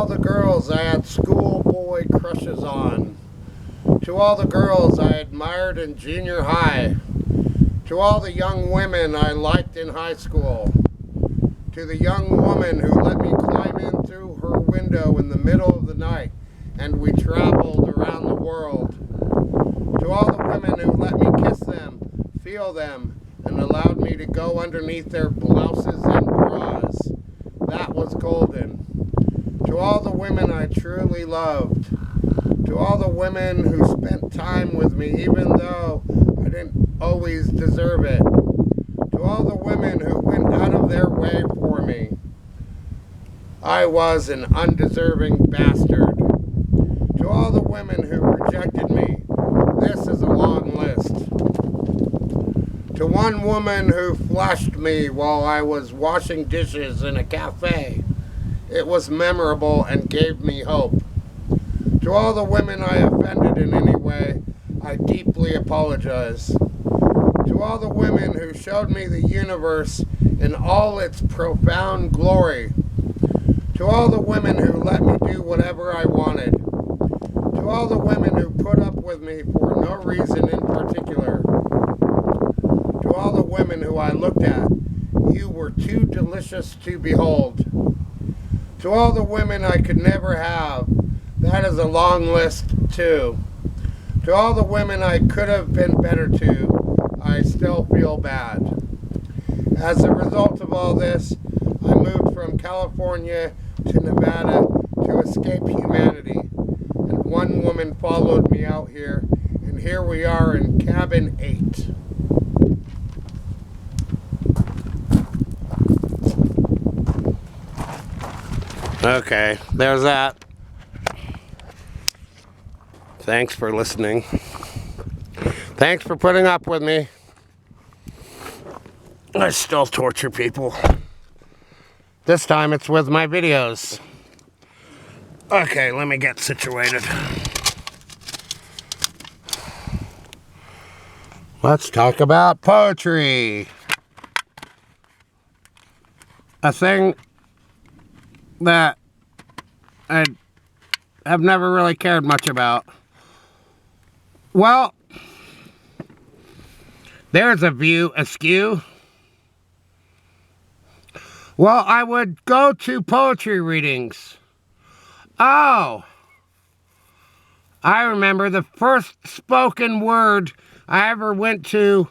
all the girls I had schoolboy crushes on, to all the girls I admired in junior high, to all the young women I liked in high school, to the young woman who let me climb in through her window in the middle of the night and we traveled around the world, to all the women who let me kiss them, feel them, and allowed me to go underneath their blouses and bras. That was golden. To all the women I truly loved, to all the women who spent time with me even though I didn't always deserve it, to all the women who went out of their way for me. I was an undeserving bastard. To all the women who rejected me, this is a long list. To one woman who flushed me while I was washing dishes in a cafe, it was memorable and gave me hope. To all the women I offended in any way, I deeply apologize. To all the women who showed me the universe in all its profound glory. To all the women who let me do whatever I wanted. To all the women who put up with me for no reason in particular. To all the women who I looked at, you were too delicious to behold. To all the women I could never have, that is a long list too. To all the women I could have been better to, I still feel bad. As a result of all this, I moved from California to Nevada to escape humanity. And one woman followed me out here, and here we are in cabin 8. Okay, there's that. Thanks for listening. Thanks for putting up with me. I still torture people. This time it's with my videos. Okay, let me get situated. Let's talk about poetry. A thing that I have never really cared much about. Well, there's a view askew. Well, I would go to poetry readings. Oh, I remember the first spoken word I ever went to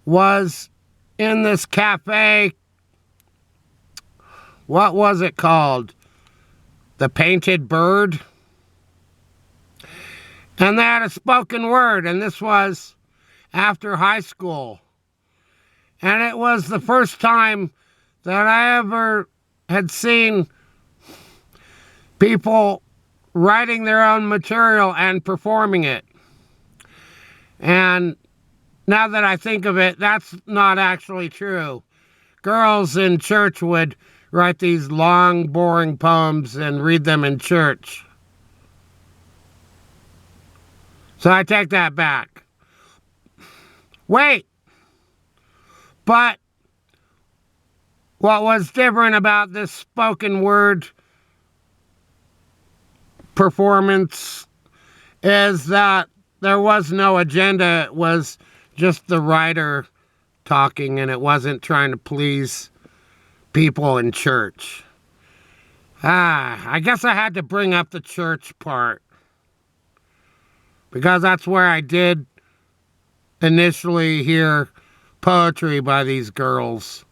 was in this cafe. What was it called? The Painted Bird? And they had a spoken word, and this was after high school. And it was the first time that I ever had seen people writing their own material and performing it. And now that I think of it, that's not actually true. Girls in church would write these long, boring poems and read them in church. So I take that back. Wait! But what was different about this spoken word performance is that there was no agenda. It was just the writer talking, and it wasn't trying to please people in church. I guess I had to bring up the church part, because that's where I did initially hear poetry by these girls.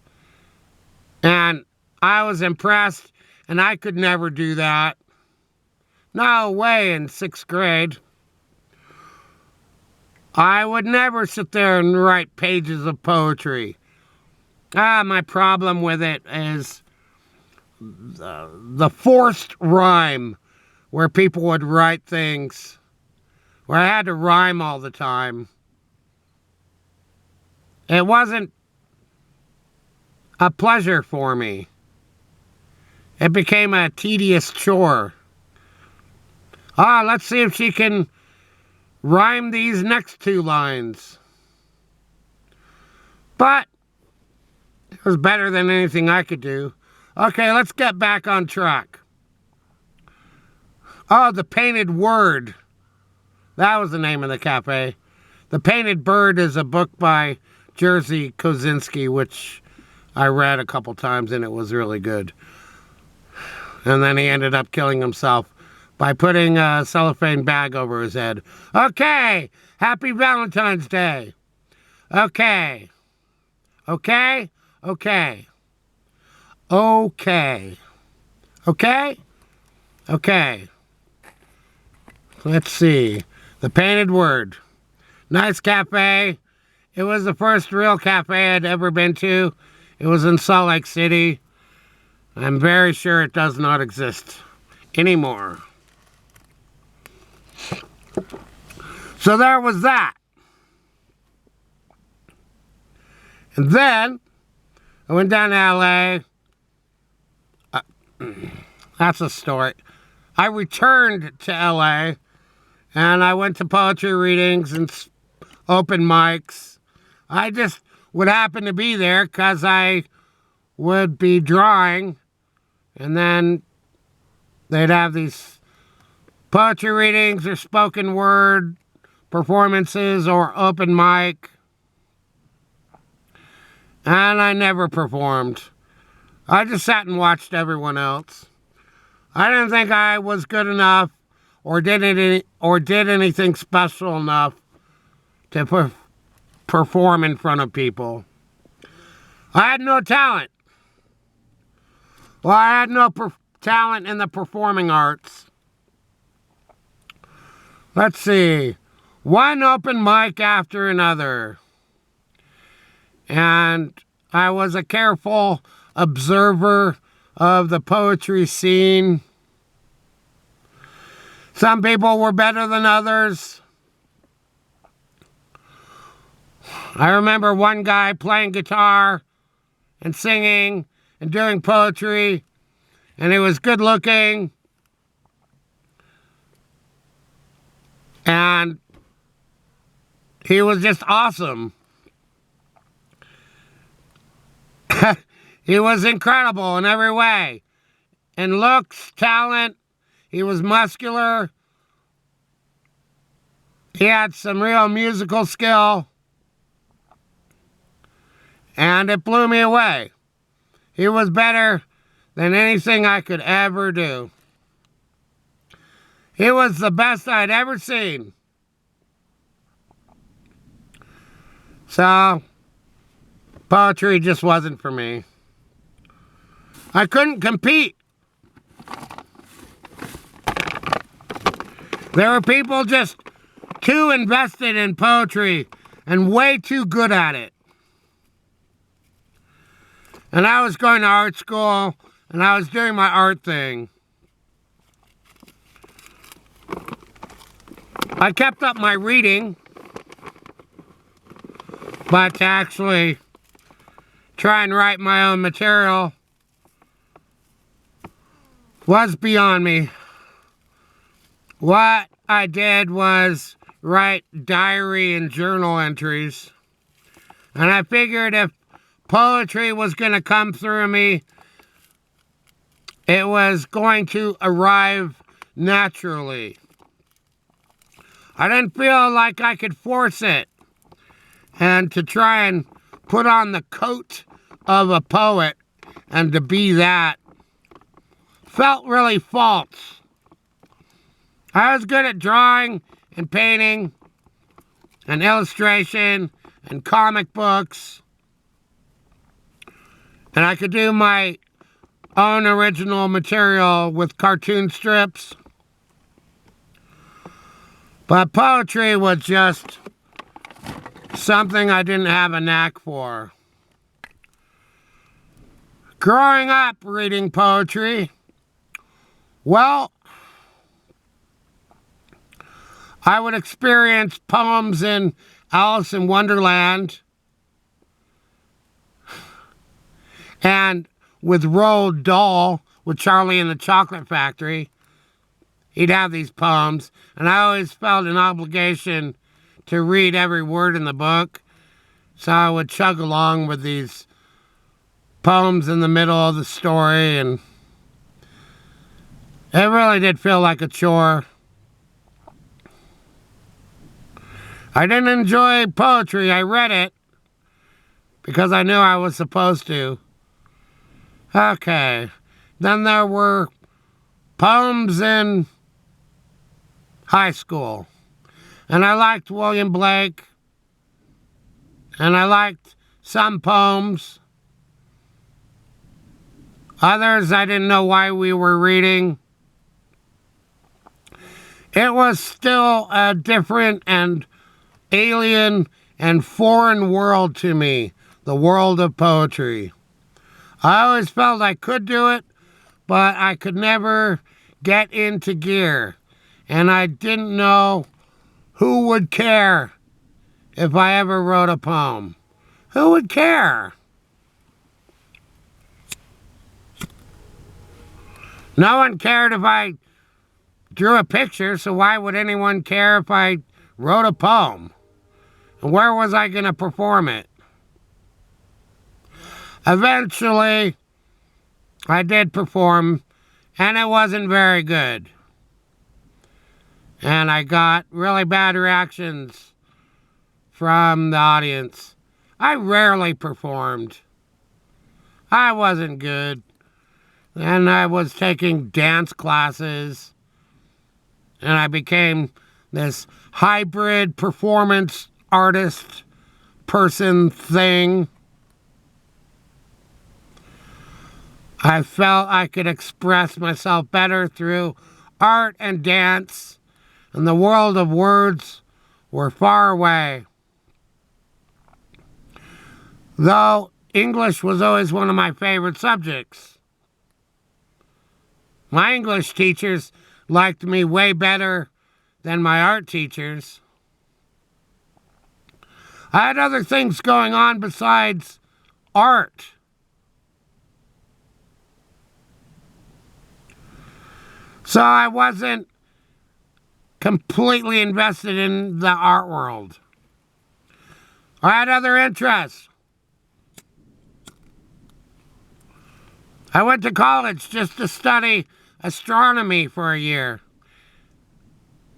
And I was impressed, and I could never do that. No way in 6th grade. I would never sit there and write pages of poetry. My problem with it is the forced rhyme, where people would write things where I had to rhyme all the time. It wasn't a pleasure for me. It became a tedious chore. Let's see if she can rhyme these next 2 lines. But it was better than anything I could do. Okay, let's get back on track. Oh, The Painted Word. That was the name of the cafe. The Painted Bird is a book by Jerzy Kosinski, which I read a couple times, and it was really good. And then he ended up killing himself by putting a cellophane bag over his head. Okay, happy Valentine's Day. Okay. Okay? Okay. Okay. Okay? Okay. Let's see. The Painted Word. Nice cafe. It was the first real cafe I'd ever been to. It was in Salt Lake City. I'm very sure it does not exist anymore. So there was that. And then I went down to LA. That's a story. I returned to LA and I went to poetry readings and open mics. I just would happen to be there because I would be drawing, and then they'd have these poetry readings or spoken word performances or open mic. And I never performed. I just sat and watched everyone else. I didn't think I was good enough or did anything special enough to perform in front of people. I had no talent. Well, I had no talent in the performing arts. Let's see. One open mic after another. And I was a careful observer of the poetry scene. Some people were better than others. I remember one guy playing guitar and singing and doing poetry, and he was good looking. And he was just awesome. He was incredible in every way. In looks, talent, he was muscular. He had some real musical skill. And it blew me away. He was better than anything I could ever do. He was the best I'd ever seen. So, poetry just wasn't for me. I couldn't compete. There were people just too invested in poetry and way too good at it. And I was going to art school, and I was doing my art thing. I kept up my reading, but to actually try and write my own material was beyond me. What I did was write diary and journal entries. And I figured if poetry was going to come through me, it was going to arrive naturally. I didn't feel like I could force it. And to try and put on the coat of a poet and to be that felt really false. I was good at drawing and painting and illustration and comic books. And I could do my own original material with cartoon strips. But poetry was just something I didn't have a knack for. Growing up reading poetry, well, I would experience poems in Alice in Wonderland and with Roald Dahl, with Charlie and the Chocolate Factory. He'd have these poems, and I always felt an obligation to read every word in the book. So I would chug along with these poems in the middle of the story, and It really did feel like a chore. I didn't enjoy poetry. I read it because I knew I was supposed to. Okay. Then there were poems in high school. And I liked William Blake. And I liked some poems. Others I didn't know why we were reading. It was still a different and alien and foreign world to me, the world of poetry. I always felt I could do it, but I could never get into gear. And I didn't know who would care if I ever wrote a poem. Who would care? No one cared if I drew a picture, so why would anyone care if I wrote a poem? And where was I going to perform it? Eventually, I did perform, and it wasn't very good. And I got really bad reactions from the audience. I rarely performed. I wasn't good. And I was taking dance classes. And I became this hybrid performance artist person thing. I felt I could express myself better through art and dance, and the world of words were far away. Though English was always one of my favorite subjects. My English teachers liked me way better than my art teachers. I had other things going on besides art. So I wasn't completely invested in the art world. I had other interests. I went to college just to study astronomy for a year.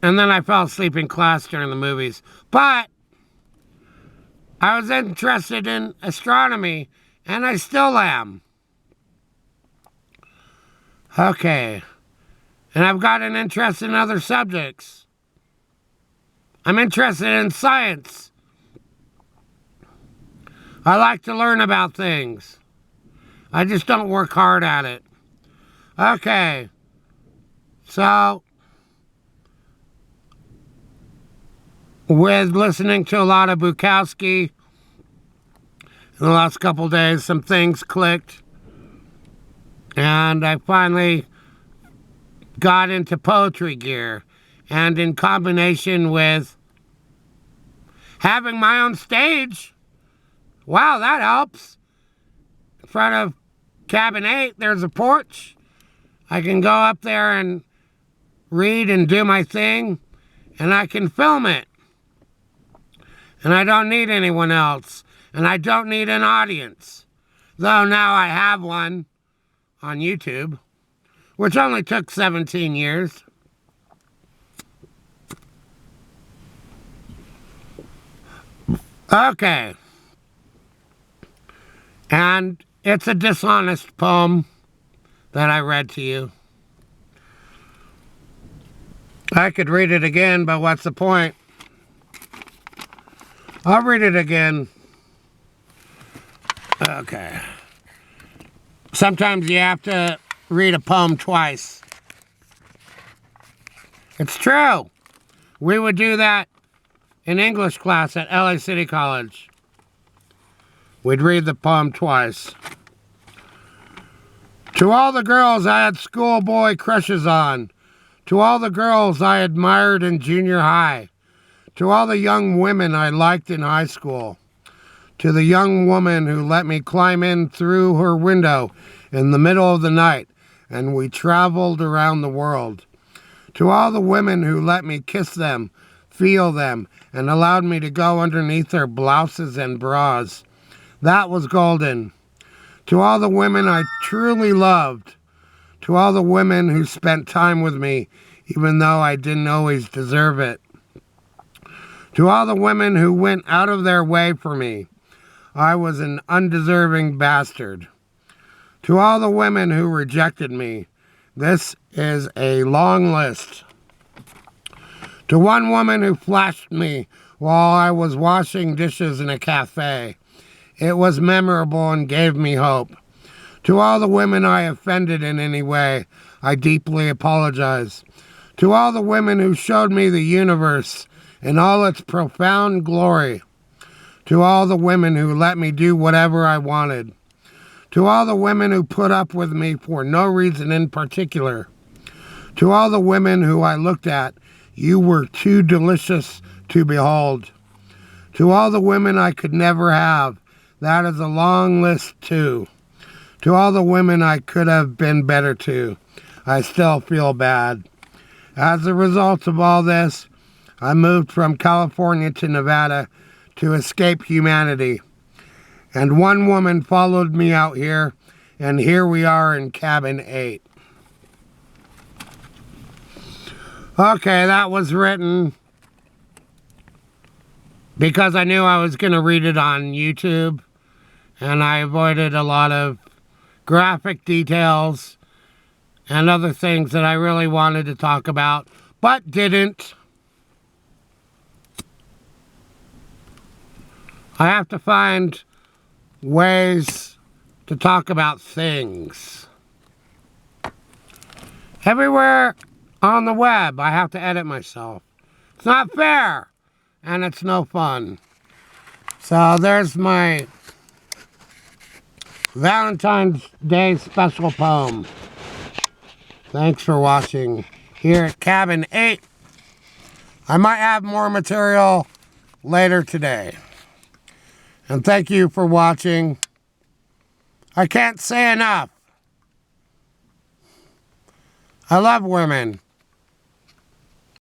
And then I fell asleep in class during the movies. But I was interested in astronomy, and I still am. Okay. And I've got an interest in other subjects. I'm interested in science. I like to learn about things. I just don't work hard at it. Okay. So, with listening to a lot of Bukowski in the last couple days, some things clicked. And I finally got into poetry gear, and in combination with having my own stage, wow, that helps. In front of cabin 8, there's a porch. I can go up there and read and do my thing, and I can film it. And I don't need anyone else, and I don't need an audience. Though now I have one on YouTube, which only took 17 years. Okay. And it's a dishonest poem that I read to you. I could read it again, but what's the point? I'll read it again. Okay. Sometimes you have to read a poem twice. It's true. We would do that in English class at LA City College. We'd read the poem twice. To all the girls I had schoolboy crushes on. To all the girls I admired in junior high. To all the young women I liked in high school. To the young woman who let me climb in through her window in the middle of the night, and we traveled around the world. To all the women who let me kiss them, feel them, and allowed me to go underneath their blouses and bras. That was golden. To all the women I truly loved. To all the women who spent time with me, even though I didn't always deserve it. To all the women who went out of their way for me, I was an undeserving bastard. To all the women who rejected me, this is a long list. To one woman who flashed me while I was washing dishes in a cafe, it was memorable and gave me hope. To all the women I offended in any way, I deeply apologize. To all the women who showed me the universe in all its profound glory. To all the women who let me do whatever I wanted. To all the women who put up with me for no reason in particular. To all the women who I looked at, you were too delicious to behold. To all the women I could never have, that is a long list too. To all the women I could have been better to, I still feel bad. As a result of all this, I moved from California to Nevada to escape humanity. And one woman followed me out here, and here we are in cabin 8. Okay, that was written because I knew I was going to read it on YouTube, and I avoided a lot of graphic details and other things that I really wanted to talk about, but didn't. I have to find ways to talk about things. Everywhere on the web, I have to edit myself. It's not fair, and it's no fun. So there's my Valentine's Day special poem. Thanks for watching here at Cabin 8. I might have more material later today. And thank you for watching. I can't say enough. I love women.